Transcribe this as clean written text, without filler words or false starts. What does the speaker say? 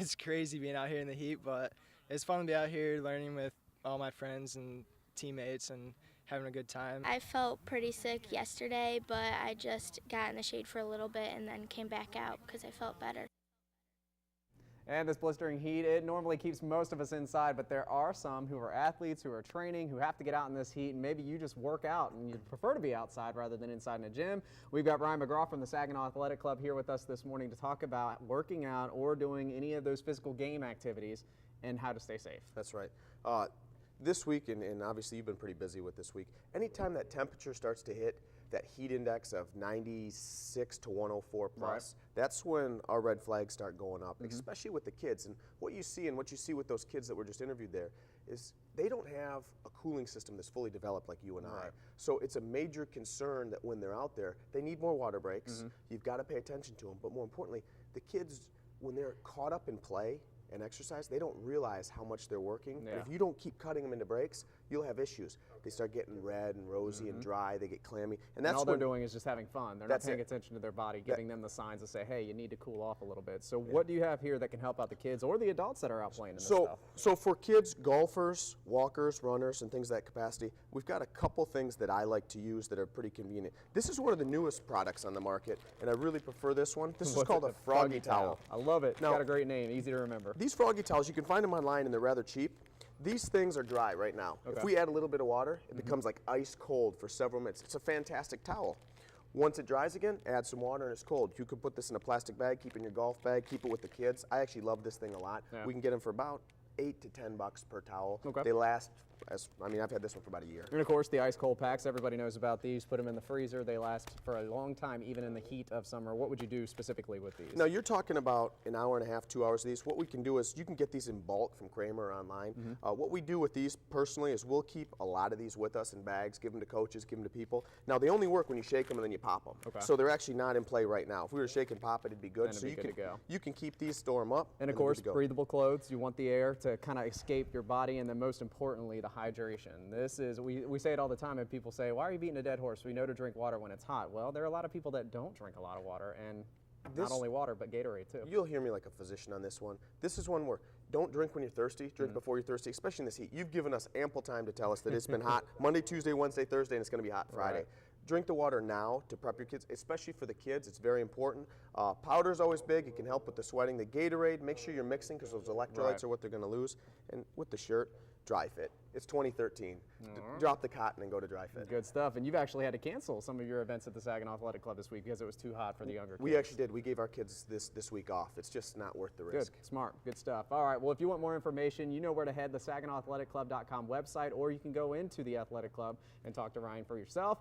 it's crazy being out here in the heat, but it's fun to be out here learning with all my friends and teammates and having a good time. I felt pretty sick yesterday, but I just got in the shade for a little bit and then came back out because I felt better. And this blistering heat, it normally keeps most of us inside, but there are some who are athletes, who are training, who have to get out in this heat, and maybe you just work out and you prefer to be outside rather than inside in a gym. We've got Ryan McGraw from the Saginaw Athletic Club here with us this morning to talk about working out or doing any of those physical game activities and how to stay safe. That's right. This week, and obviously you've been pretty busy with this week, anytime that temperature starts to hit that heat index of 96 to 104 plus, that's when our red flags start going up, especially with the kids. And what you see with those kids that were just interviewed there is they don't have a cooling system that's fully developed like you and I. So it's a major concern that when they're out there, they need more water breaks. You've got to pay attention to them. But more importantly, the kids, when they're caught up in play and exercise, they don't realize how much they're working. And if you don't keep cutting them into breaks, you'll have issues. They start getting red and rosy and dry, they get clammy. And that's all they're doing is just having fun. They're not paying attention to their body, giving them the signs to say, hey, you need to cool off a little bit. So what do you have here that can help out the kids or the adults that are out playing in this stuff? So for kids, golfers, walkers, runners, and things of that capacity, we've got a couple things that I like to use that are pretty convenient. This is one of the newest products on the market, and I really prefer this one. This is called a Froggy Towel. I love it. It's Now, got a great name, easy to remember. These Froggy Towels, you can find them online, and they're rather cheap. These things are dry right now. If we add a little bit of water, it becomes like ice cold for several minutes. It's a fantastic towel. Once it dries again, add some water and it's cold. You can put this in a plastic bag, keep it in your golf bag, keep it with the kids. I actually love this thing a lot. We can get them for about $8 to $10 per towel. They last, I've had this one for about a year. And of course, the ice cold packs, everybody knows about these. Put them in the freezer. They last for a long time, even in the heat of summer. What would you do specifically with these? Now, you're talking about an hour and a half, 2 hours of these. What we can do is you can get these in bulk from Kramer or online. What we do with these personally is we'll keep a lot of these with us in bags, give them to coaches, give them to people. Now, they only work when you shake them and then you pop them. So they're actually not in play right now. If we were to shake and pop it, it'd be good. And it'd be good to go. You can keep these, store them up. And of course, breathable clothes. You want the air to kind of escape your body, and then most importantly, the hydration. This is, we say it all the time, and people say, why are you beating a dead horse? We know to drink water when it's hot. Well, there are a lot of people that don't drink a lot of water, and not only water, but Gatorade too. You'll hear me like a physician on this one. This is one where don't drink when you're thirsty, drink before you're thirsty, especially in this heat. You've given us ample time to tell us that it's been hot Monday, Tuesday, Wednesday, Thursday, and it's going to be hot Friday. Drink the water now to prep your kids, especially for the kids. It's very important. Powder is always big. It can help with the sweating. The Gatorade, make sure you're mixing because those electrolytes are what they're going to lose. And with the shirt, Dry Fit. It's 2013. Drop the cotton and go to Dry Fit. Good stuff. And you've actually had to cancel some of your events at the Saginaw Athletic Club this week because it was too hot for the younger kids. We actually did. We gave our kids this week off. It's just not worth the risk. Good. Smart. Good stuff. All right. Well, if you want more information, you know where to head, the SaginawAthleticClub.com website, or you can go into the Athletic Club and talk to Ryan for yourself.